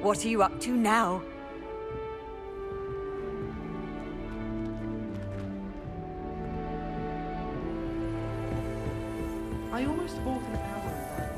What are you up to now? I almost bought an hour ago.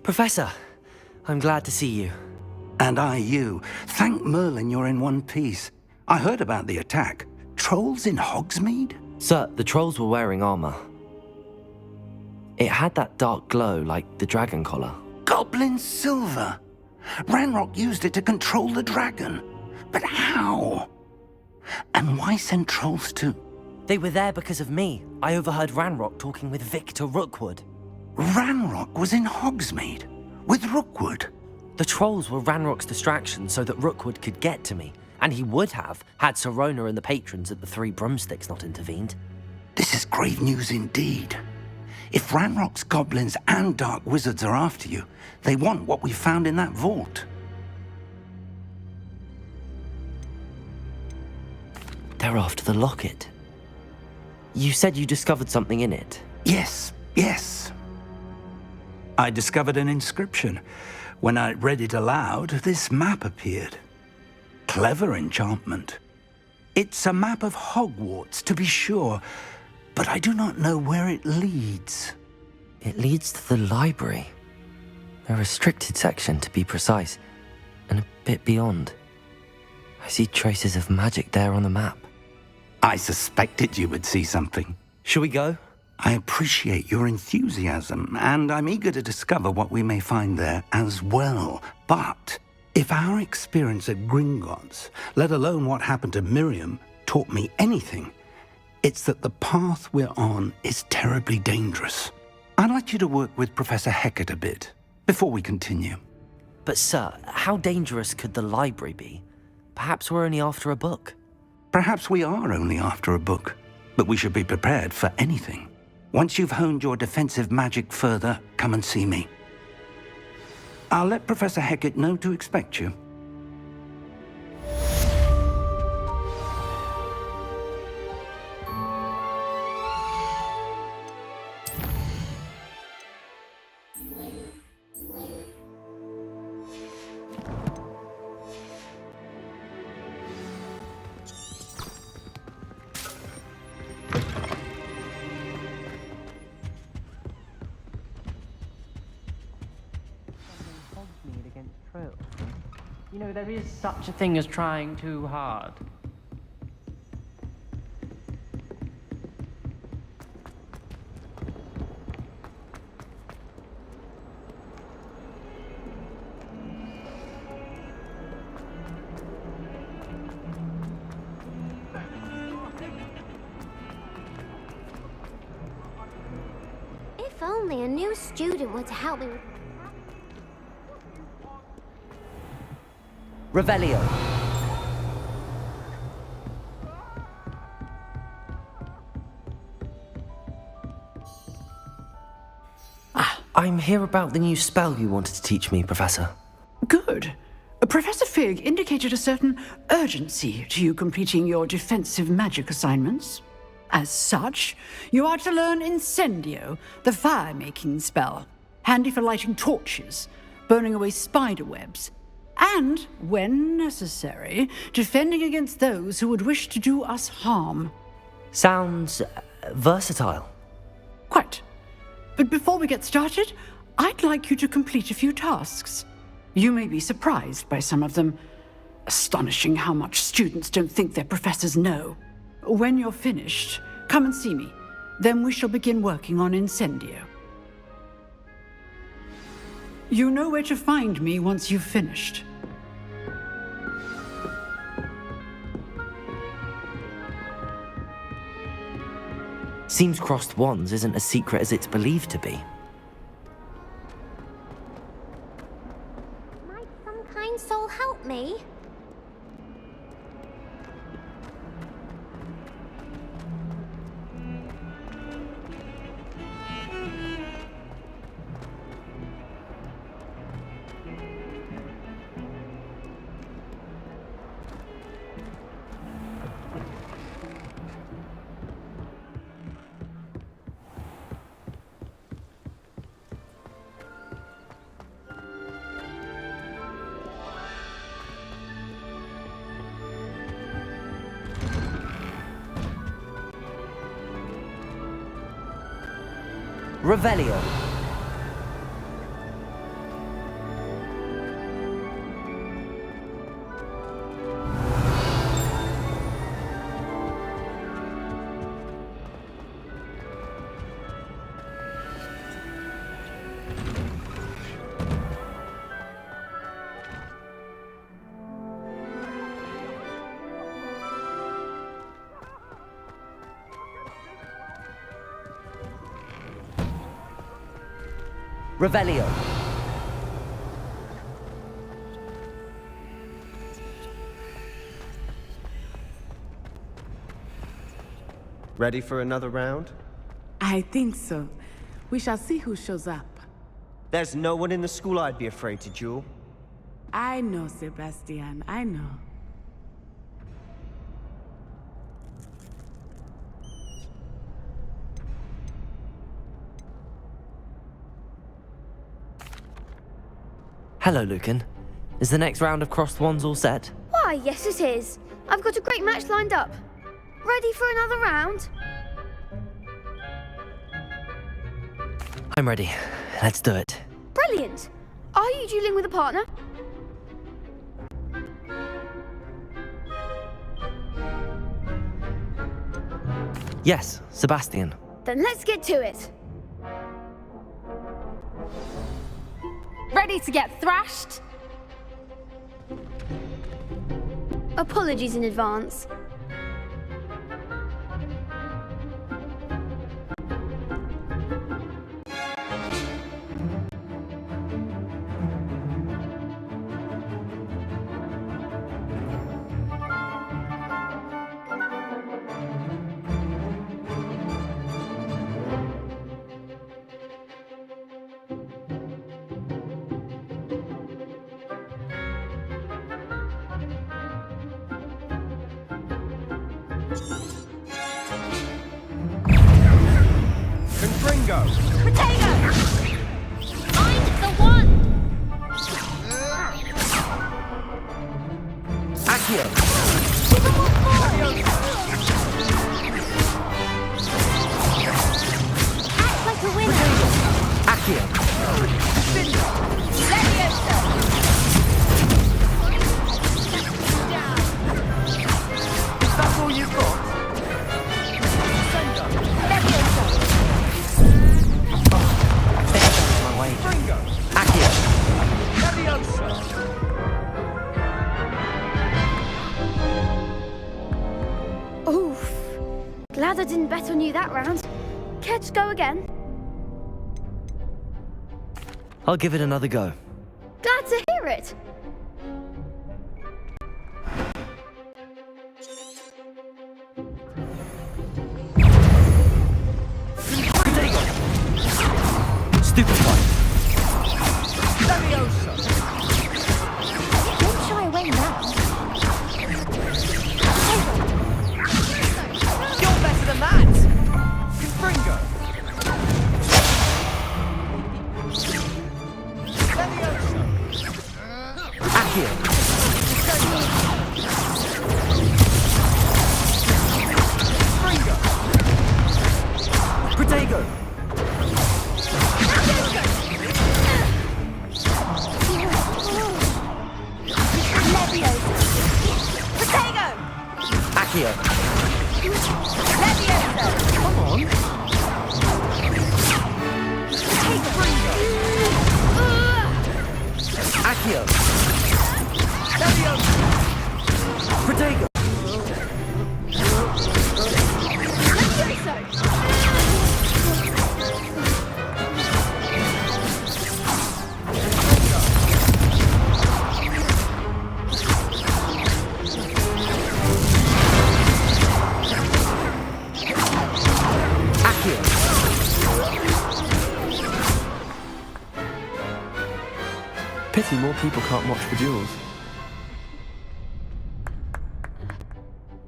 Professor, I'm glad to see you. And I you. Thank Merlin you're in one piece. I heard about the attack. Trolls in Hogsmeade? Sir, the trolls were wearing armor. It had that dark glow like the dragon collar. Goblin silver! Ranrock used it to control the dragon. But how? And why send trolls to... They were there because of me. I overheard Ranrock talking with Victor Rookwood. Ranrock was in Hogsmeade? With Rookwood? The trolls were Ranrock's distraction so that Rookwood could get to me. And he would have, had Sirona and the patrons at the Three Broomsticks not intervened. This is grave news indeed. If Ranrock's goblins and dark wizards are after you, they want what we found in that vault. They're after the locket. You said you discovered something in it. Yes. I discovered an inscription. When I read it aloud, this map appeared. Clever enchantment. It's a map of Hogwarts, to be sure, but I do not know where it leads. It leads to the library. A restricted section, to be precise, and a bit beyond. I see traces of magic there on the map. I suspected you would see something. Shall we go? I appreciate your enthusiasm, and I'm eager to discover what we may find there as well. But if our experience at Gringotts, let alone what happened to Miriam, taught me anything, it's that the path we're on is terribly dangerous. I'd like you to work with Professor Hecat a bit, before we continue. But sir, how dangerous could the library be? Perhaps we're only after a book. Perhaps we are only after a book, but we should be prepared for anything. Once you've honed your defensive magic further, come and see me. I'll let Professor Hecat know to expect you. You know, there is such a thing as trying too hard. If only a new student were to help me with... Revelio. I'm here about the new spell you wanted to teach me, Professor. Good. Professor Fig indicated a certain urgency to you completing your defensive magic assignments. As such, you are to learn Incendio, the fire-making spell, handy for lighting torches, burning away spider webs, and, when necessary, defending against those who would wish to do us harm. Sounds versatile. Quite. But before we get started, I'd like you to complete a few tasks. You may be surprised by some of them. Astonishing how much students don't think their professors know. When you're finished, come and see me. Then we shall begin working on Incendio. You know where to find me once you've finished. Seems crossed wands isn't as secret as it's believed to be. Might some kind soul help me? Revelio. Revelio. Ready for another round? I think so. We shall see who shows up. There's no one in the school I'd be afraid to duel. I know, Sebastian, I know. Hello, Lucan. Is the next round of crossed wands all set? Why, yes it is. I've got a great match lined up. Ready for another round? I'm ready. Let's do it. Brilliant. Are you dueling with a partner? Yes, Sebastian. Then let's get to it. Ready to get thrashed? Apologies in advance. Confringo! Potato! Find the one! Accio! Act like a winner. Accio! Leviosa! didn't bet on you that round. Care to go again? I'll give it another go. Glad to hear it. Stupefy. Don't shy away now. You're better than that! Confringo! Accio. Protego. Accio. Come on. Accio. Protego. Pity more people can't watch the duels.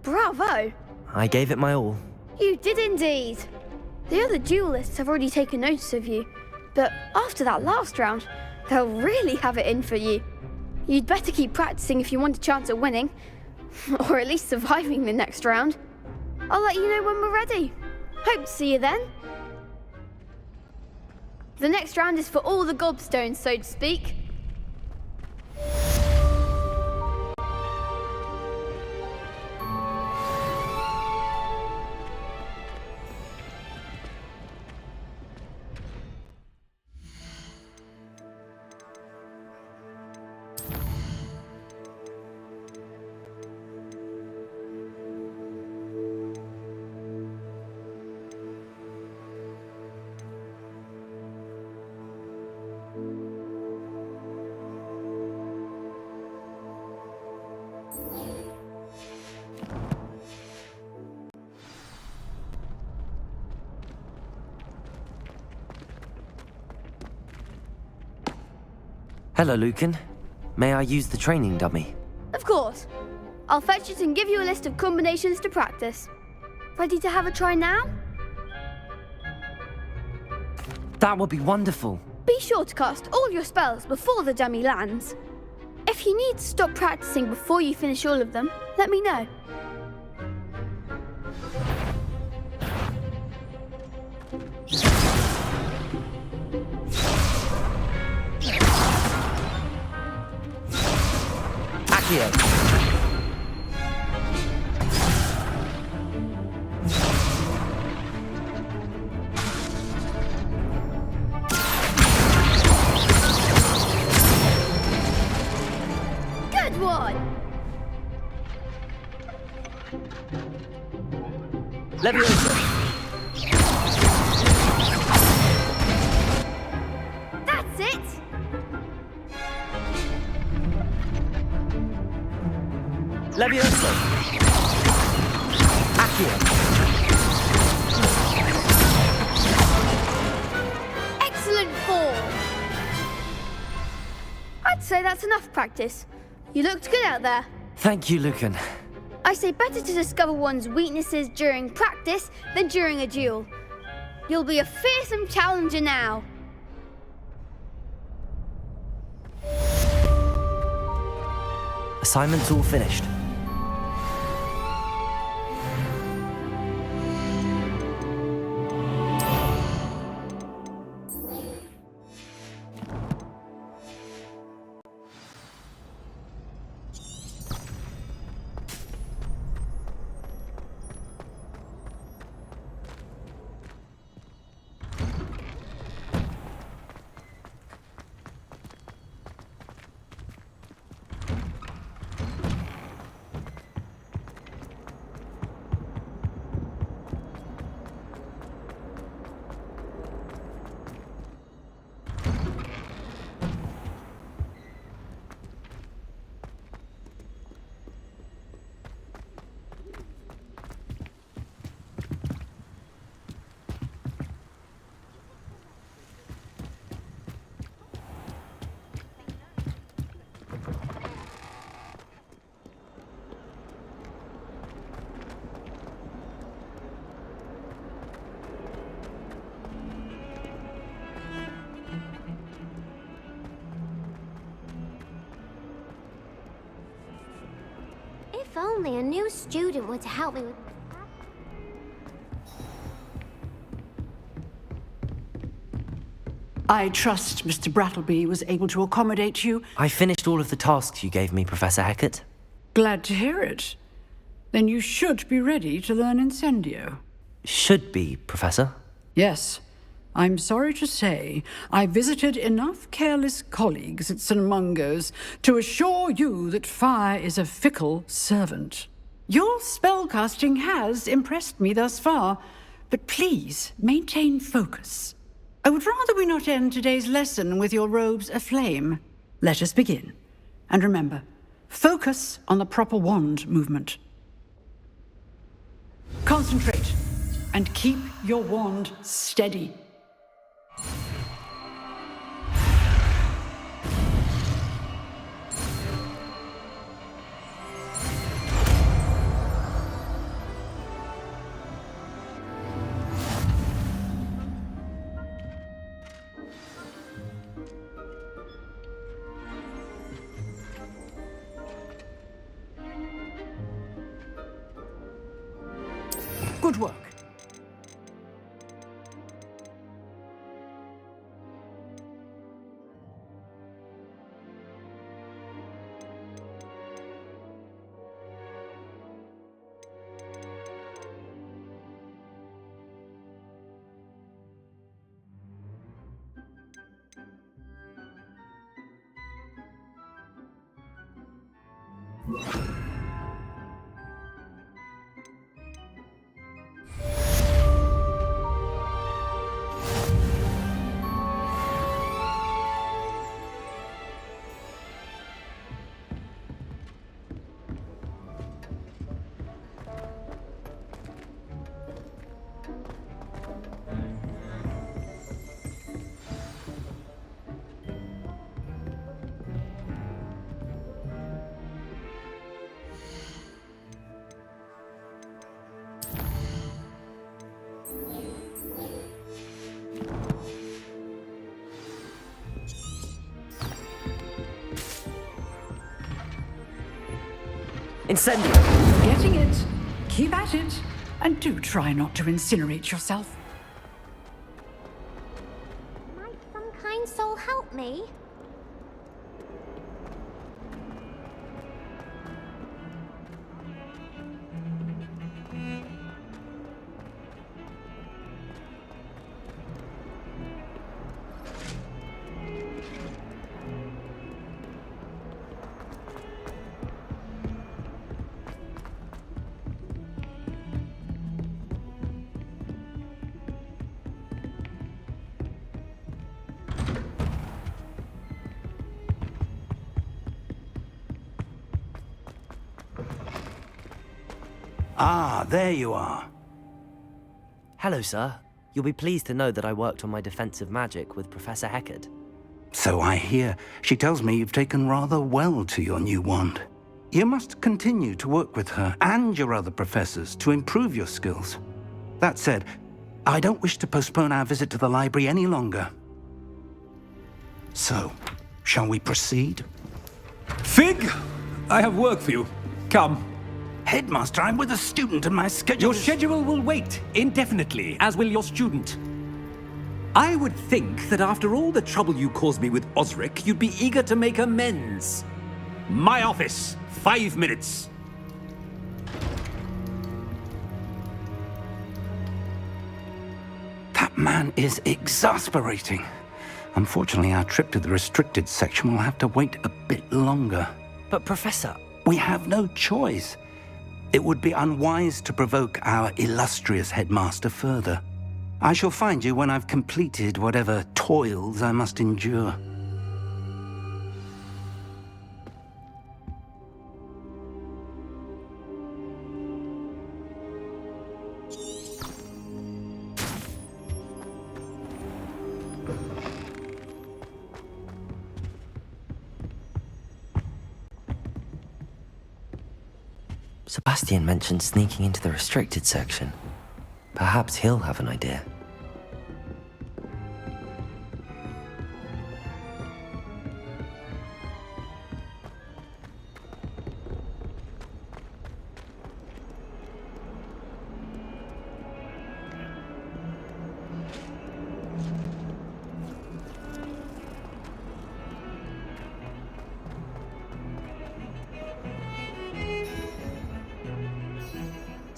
Bravo! I gave it my all. You did indeed. The other duelists have already taken notice of you, but after that last round, they'll really have it in for you. You'd better keep practicing if you want a chance at winning, or at least surviving the next round. I'll let you know when we're ready. Hope to see you then. The next round is for all the gobstones, so to speak. Hello, Lucan. May I use the training dummy? Of course. I'll fetch it and give you a list of combinations to practice. Ready to have a try now? That would be wonderful. Be sure to cast all your spells before the dummy lands. If you need to stop practicing before you finish all of them, let me know. Accio. Good one! Leviosa. That's it! Leviosa. Accio. Excellent form! I'd say that's enough practice. You looked good out there. Thank you, Lucan. I say better to discover one's weaknesses during practice than during a duel. You'll be a fearsome challenger now. Assignment's all finished. If only a new student were to help me with... I trust Mr. Brattleby was able to accommodate you. I finished all of the tasks you gave me, Professor Hecat. Glad to hear it. Then you should be ready to learn Incendio. Should be, Professor. Yes. I'm sorry to say, I visited enough careless colleagues at St. Mungo's to assure you that fire is a fickle servant. Your spellcasting has impressed me thus far, but please maintain focus. I would rather we not end today's lesson with your robes aflame. Let us begin. And remember, focus on the proper wand movement. Concentrate, and keep your wand steady. Good work. Incendio! Getting it. Keep at it. And do try not to incinerate yourself. Might some kind soul help me? Ah, there you are. Hello, sir. You'll be pleased to know that I worked on my defensive magic with Professor Hecat. So I hear. She tells me you've taken rather well to your new wand. You must continue to work with her and your other professors to improve your skills. That said, I don't wish to postpone our visit to the library any longer. So, shall we proceed? Fig, I have work for you. Come. Headmaster, I'm with a student and my schedule Your schedule will wait indefinitely, as will your student. I would think that after all the trouble you caused me with Osric, you'd be eager to make amends. My office, 5 minutes. That man is exasperating. Unfortunately, our trip to the restricted section will have to wait a bit longer. But, Professor... We have no choice. It would be unwise to provoke our illustrious headmaster further. I shall find you when I've completed whatever toils I must endure. Sebastian mentioned sneaking into the restricted section. Perhaps he'll have an idea.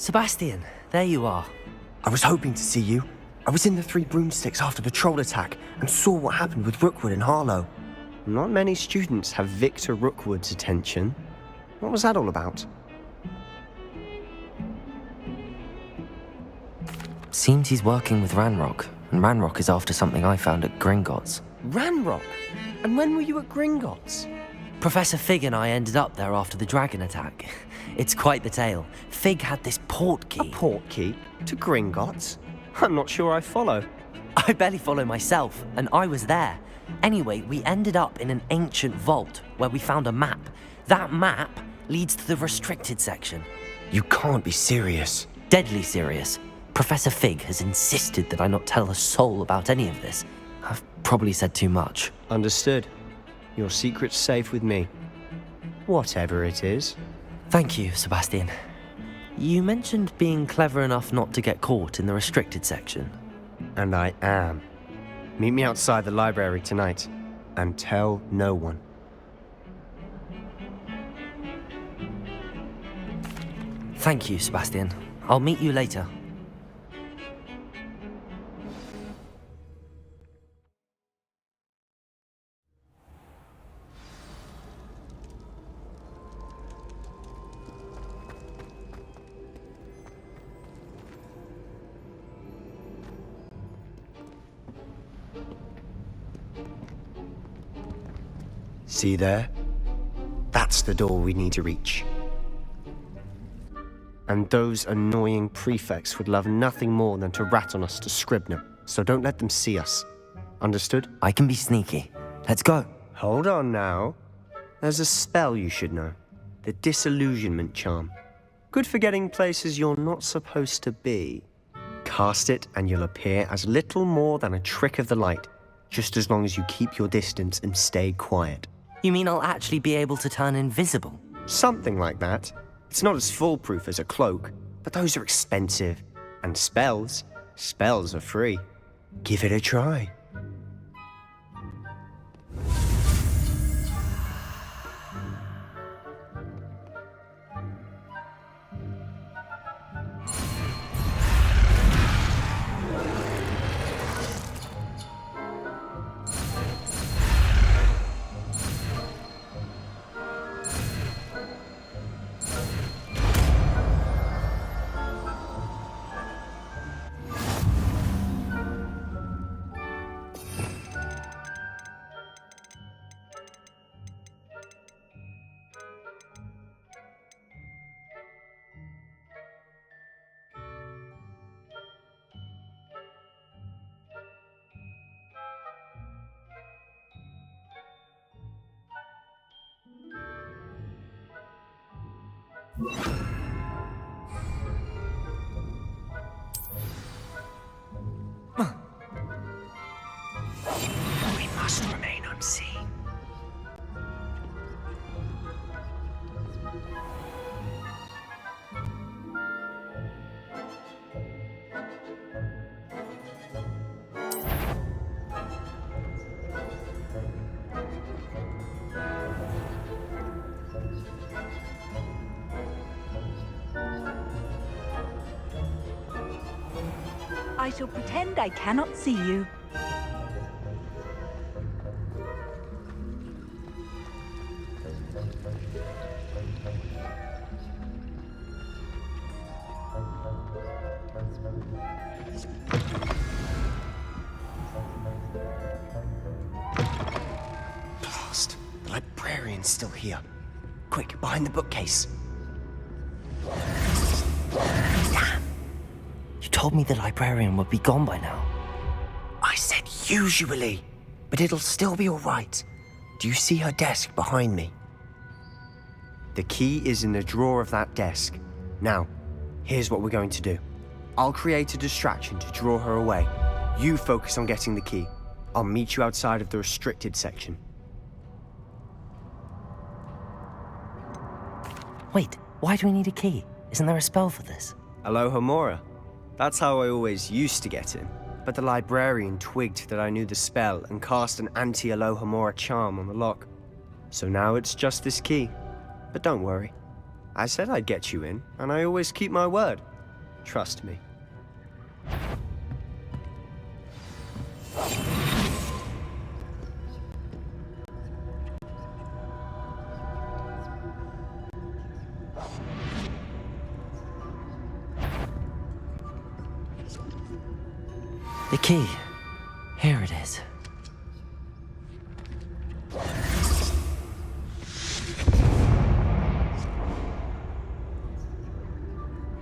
Sebastian, there you are. I was hoping to see you. I was in the Three Broomsticks after the troll attack and saw what happened with Rookwood and Harlow. Not many students have Victor Rookwood's attention. What was that all about? Seems he's working with Ranrock, and Ranrock is after something I found at Gringotts. Ranrock? And when were you at Gringotts? Professor Fig and I ended up there after the dragon attack. It's quite the tale. Fig had this port key. A port key? To Gringotts? I'm not sure I follow. I barely follow myself, and I was there. Anyway, we ended up in an ancient vault where we found a map. That map leads to the restricted section. You can't be serious. Deadly serious. Professor Fig has insisted that I not tell a soul about any of this. I've probably said too much. Understood. Your secret's safe with me. Whatever it is. Thank you, Sebastian. You mentioned being clever enough not to get caught in the restricted section. And I am. Meet me outside the library tonight, and tell no one. Thank you, Sebastian. I'll meet you later. See there? That's the door we need to reach. And those annoying prefects would love nothing more than to rat on us to Scribner, so don't let them see us. Understood? I can be sneaky. Let's go. Hold on now. There's a spell you should know. The Disillusionment Charm. Good for getting places you're not supposed to be. Cast it and you'll appear as little more than a trick of the light, just as long as you keep your distance and stay quiet. You mean I'll actually be able to turn invisible? Something like that. It's not as foolproof as a cloak, but those are expensive. And spells are free. Give it a try. We must remain unseen. I shall pretend I cannot see you. Blast! The librarian's still here. Quick, behind the bookcase. Damn! You told me the librarian would be gone by now. I said usually, but it'll still be all right. Do you see her desk behind me? The key is in the drawer of that desk. Now, here's what we're going to do. I'll create a distraction to draw her away. You focus on getting the key. I'll meet you outside of the restricted section. Wait, why do we need a key? Isn't there a spell for this? Alohomora. That's how I always used to get in. But the librarian twigged that I knew the spell and cast an anti-Alohomora charm on the lock. So now it's just this key. But don't worry. I said I'd get you in, and I always keep my word. Trust me. The key. Here it is.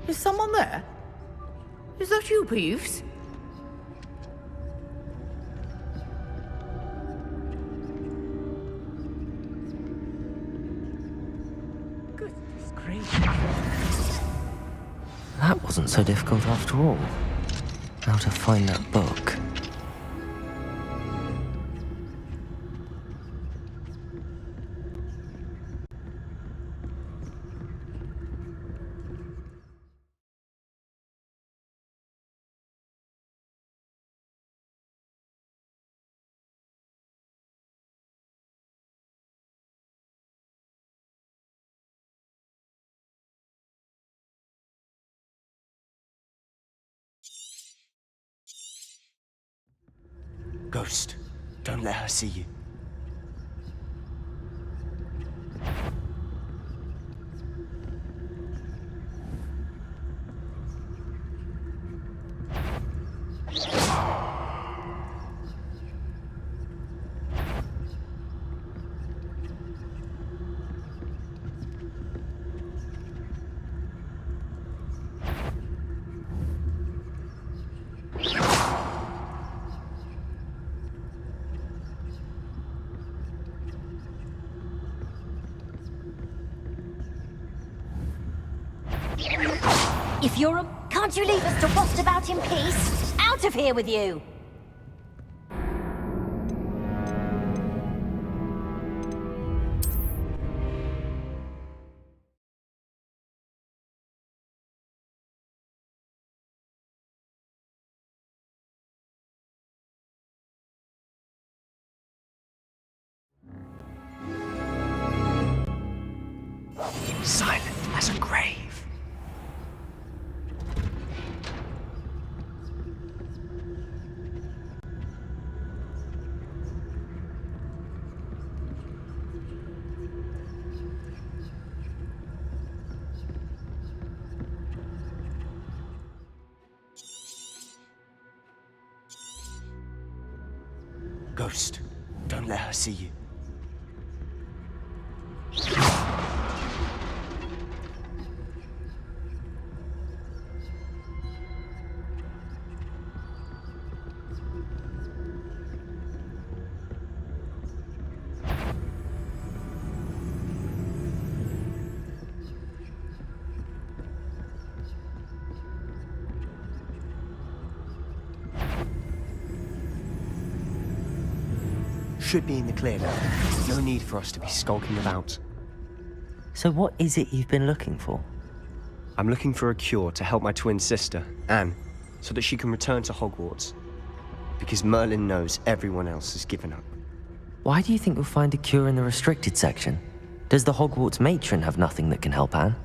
Is someone there? Is that you, Peeves? Goodness gracious. That wasn't so difficult after all. How to find that book. Ghost, don't let her see you. If you're a... Can't you leave us to waft about in peace? Out of here with you! Silent as a grave. Ghost, don't let her see you. Should be in the clear now. No need for us to be skulking about. So what is it you've been looking for? I'm looking for a cure to help my twin sister, Anne, so that she can return to Hogwarts. Because Merlin knows everyone else has given up. Why do you think you'll find a cure in the restricted section? Does the Hogwarts matron have nothing that can help Anne?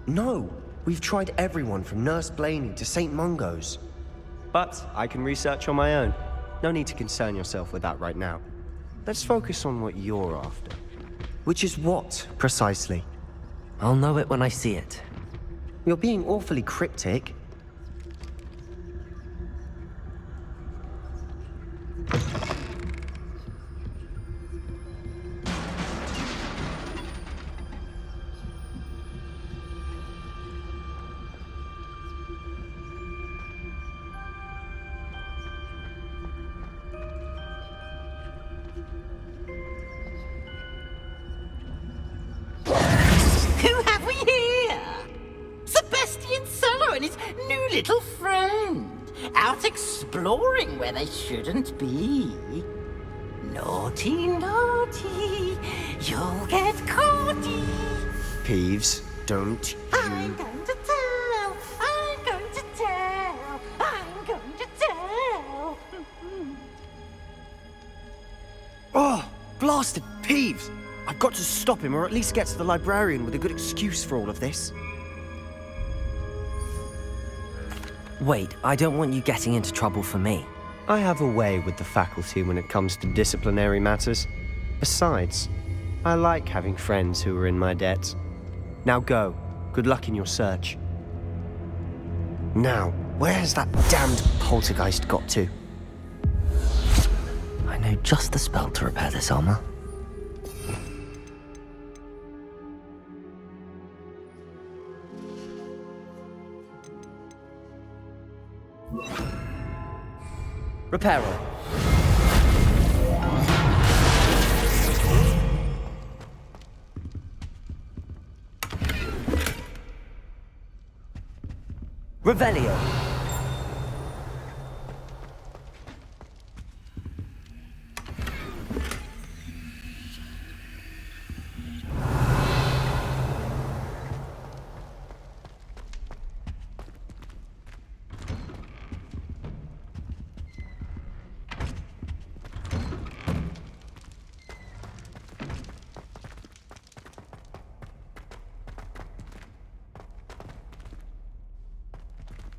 No, we've tried everyone from Nurse Blaney to St. Mungo's. But I can research on my own. No need to concern yourself with that right now. Let's focus on what you're after. Which is what, precisely? I'll know it when I see it. You're being awfully cryptic. Who have we here? Sebastian Solo and his new little friend, out exploring where they shouldn't be. Naughty, naughty, you'll get caughty. Peeves, don't I'm going to tell, I'm going to tell, I'm going to tell. Oh, blasted Peeves! I've got to stop him, or at least get to the librarian with a good excuse for all of this. Wait, I don't want you getting into trouble for me. I have a way with the faculty when it comes to disciplinary matters. Besides, I like having friends who are in my debt. Now go. Good luck in your search. Now, where has that damned poltergeist got to? I know just the spell to repair this armor. Reparo. Revelio.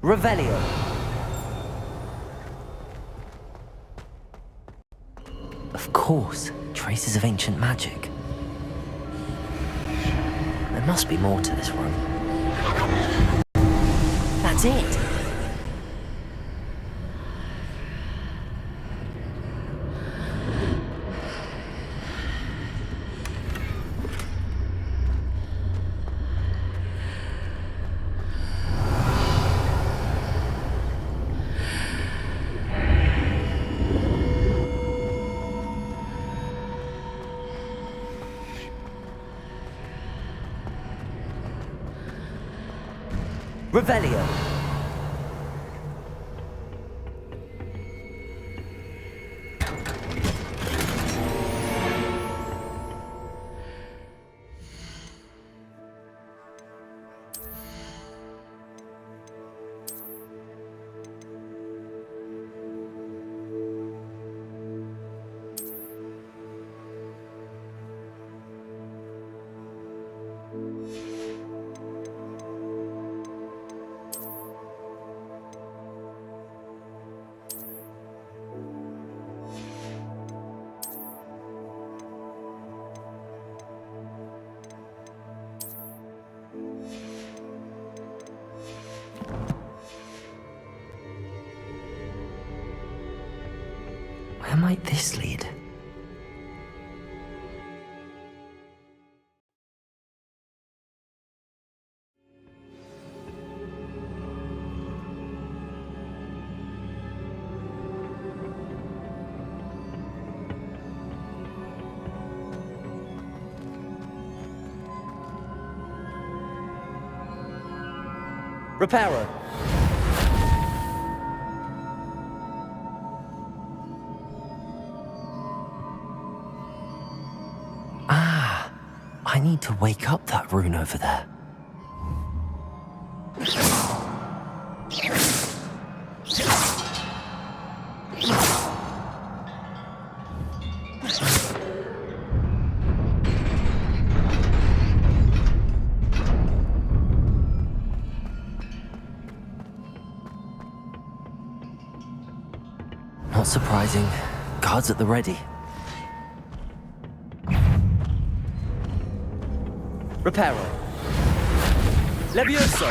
Revelio. Of course, traces of ancient magic. There must be more to this room. That's it. Revelio. Where might this lead? Reparo. I need to wake up that rune over there. Not surprising. Guards at the ready. Reparo. Levioso.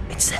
It's it.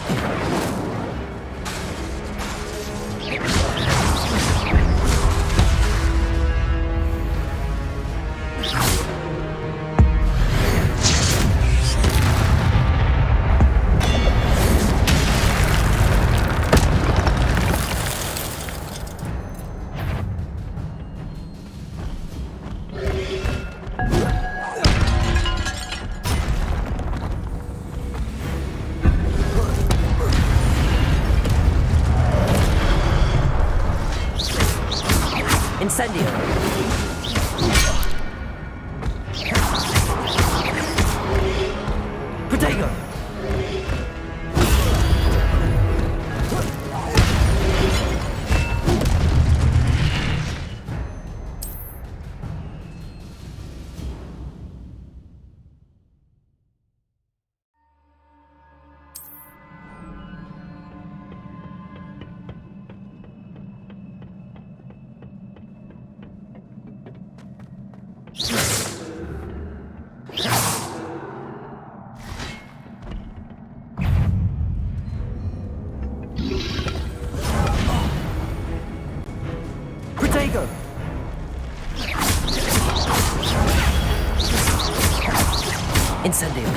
Incendio.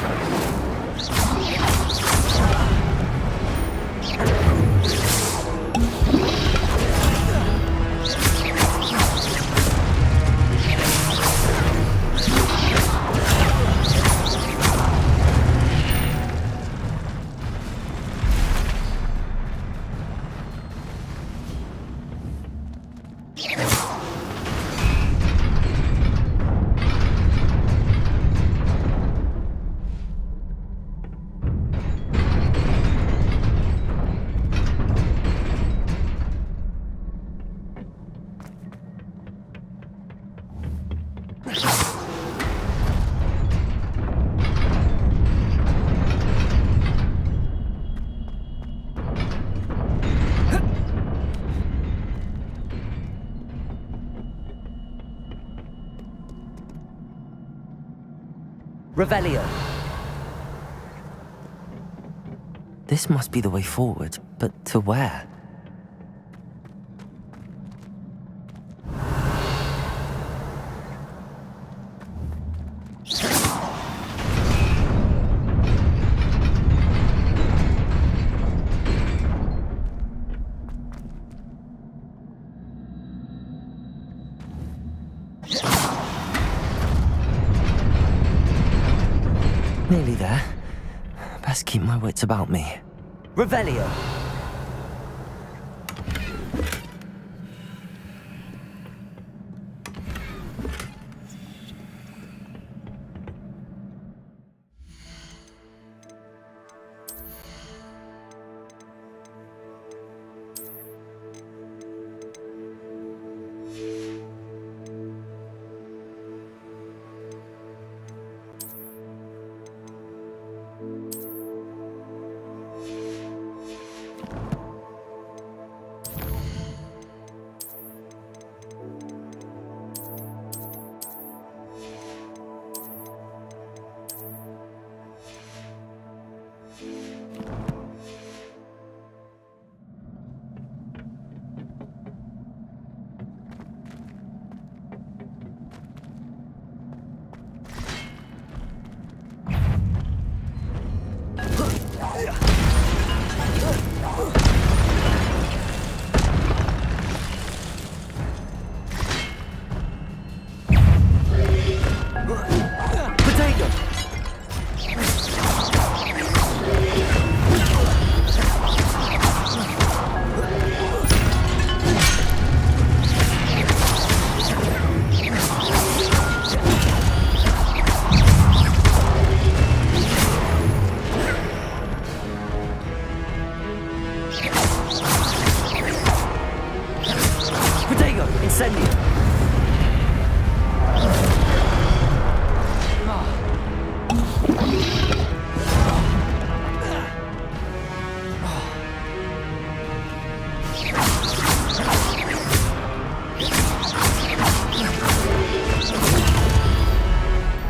Revelio. This must be the way forward, but to where? Nearly there. Best keep my wits about me. Revelio.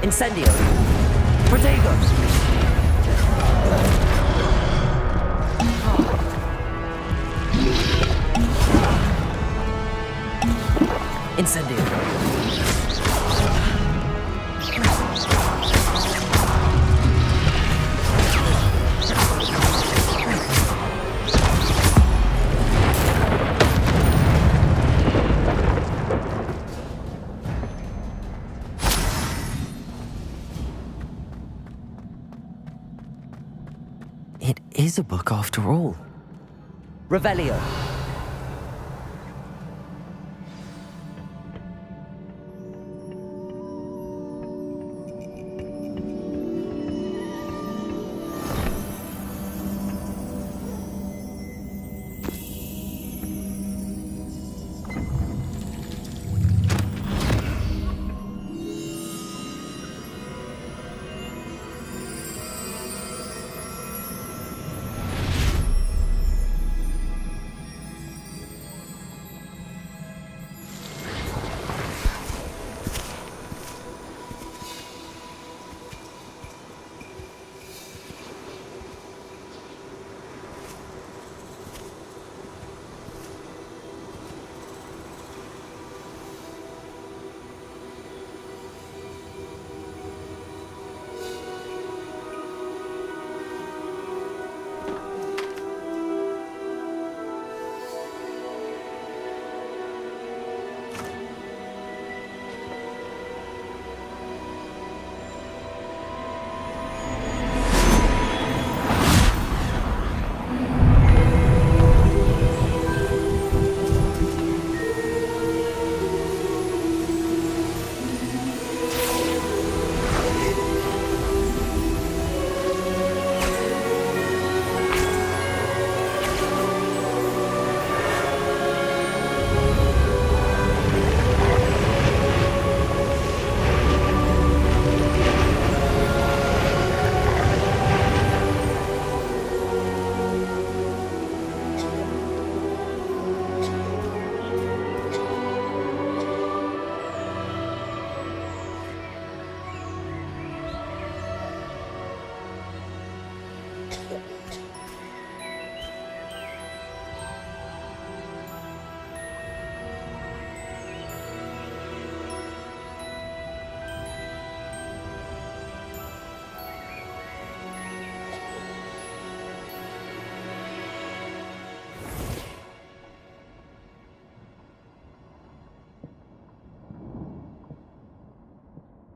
Incendio. Protego. Incendio. It is a book after all. Revelio.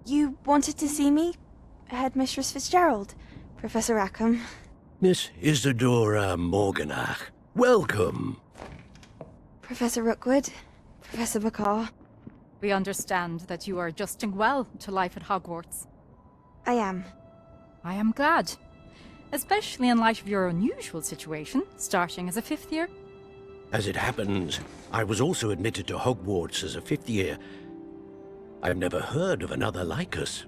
You wanted to see me? Headmistress Fitzgerald, Professor Rackham. Miss Isadora Morganach, welcome. Professor Rookwood, Professor Bakar. We understand that you are adjusting well to life at Hogwarts. I am. I am glad. Especially in light of your unusual situation, starting as a 5th year. As it happens, I was also admitted to Hogwarts as a 5th year. I've never heard of another like us.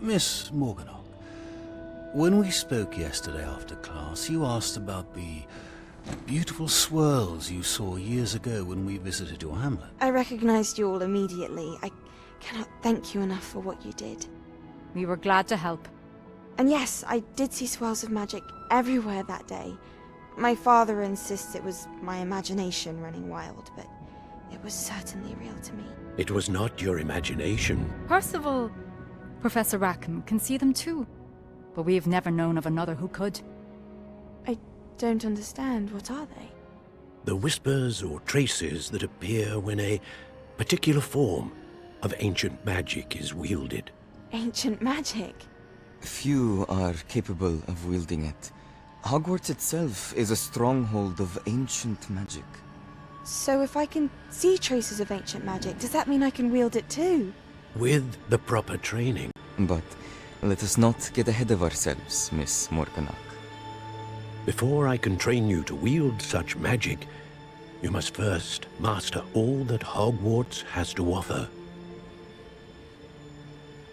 Miss Morganach, when we spoke yesterday after class, you asked about the beautiful swirls you saw years ago when we visited your hamlet. I recognized you all immediately. I cannot thank you enough for what you did. We were glad to help. And yes, I did see swirls of magic everywhere that day. My father insists it was my imagination running wild, but it was certainly real to me. It was not your imagination. Percival, Professor Rackham can see them too. But we have never known of another who could. I don't understand. What are they? The whispers or traces that appear when a particular form of ancient magic is wielded. Ancient magic? Few are capable of wielding it. Hogwarts itself is a stronghold of ancient magic. So if I can see traces of ancient magic, does that mean I can wield it too? With the proper training. But let us not get ahead of ourselves, Miss Morganach. Before I can train you to wield such magic, you must first master all that Hogwarts has to offer.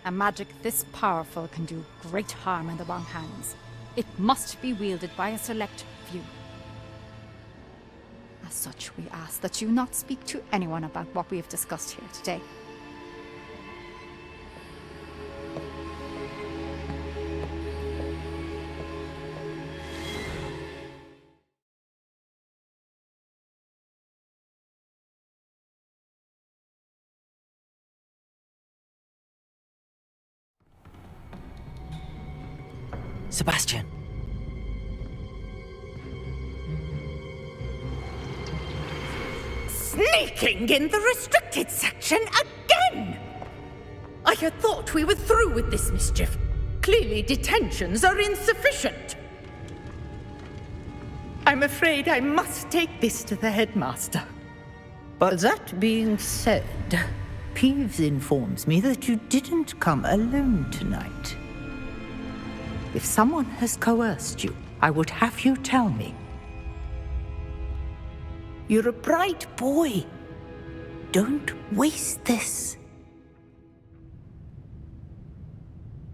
A magic this powerful can do great harm in the wrong hands. It must be wielded by a select few. As such, we ask that you not speak to anyone about what we have discussed here today. Sebastian! Sneaking in the restricted section again! I had thought we were through with this mischief. Clearly detentions are insufficient. I'm afraid I must take this to the headmaster. But that being said, Peeves informs me that you didn't come alone tonight. If someone has coerced you, I would have you tell me. You're a bright boy. Don't waste this.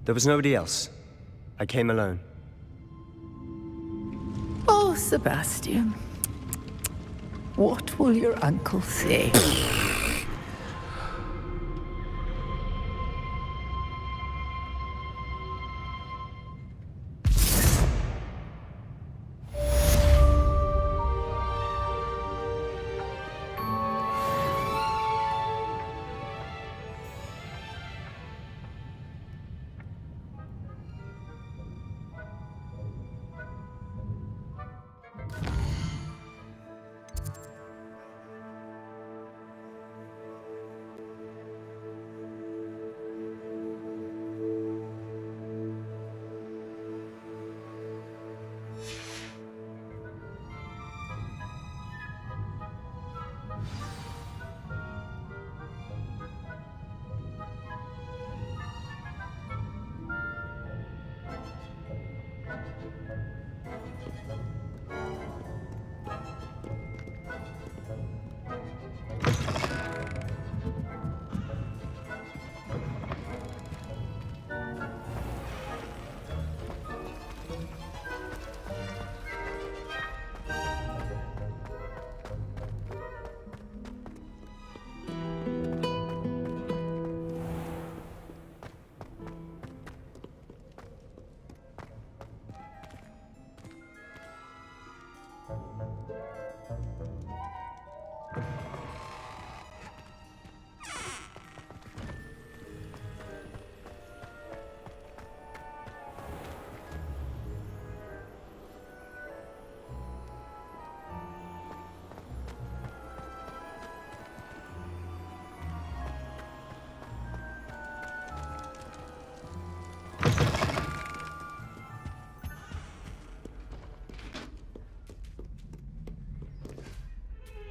There was nobody else. I came alone. Oh, Sebastian. What will your uncle say?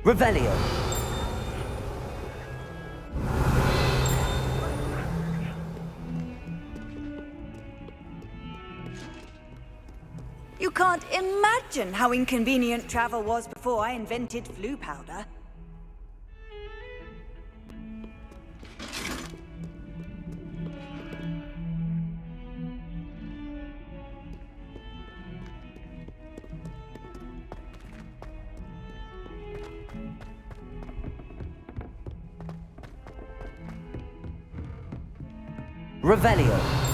Revelio. You can't imagine how inconvenient travel was before I invented flu powder. Revelio.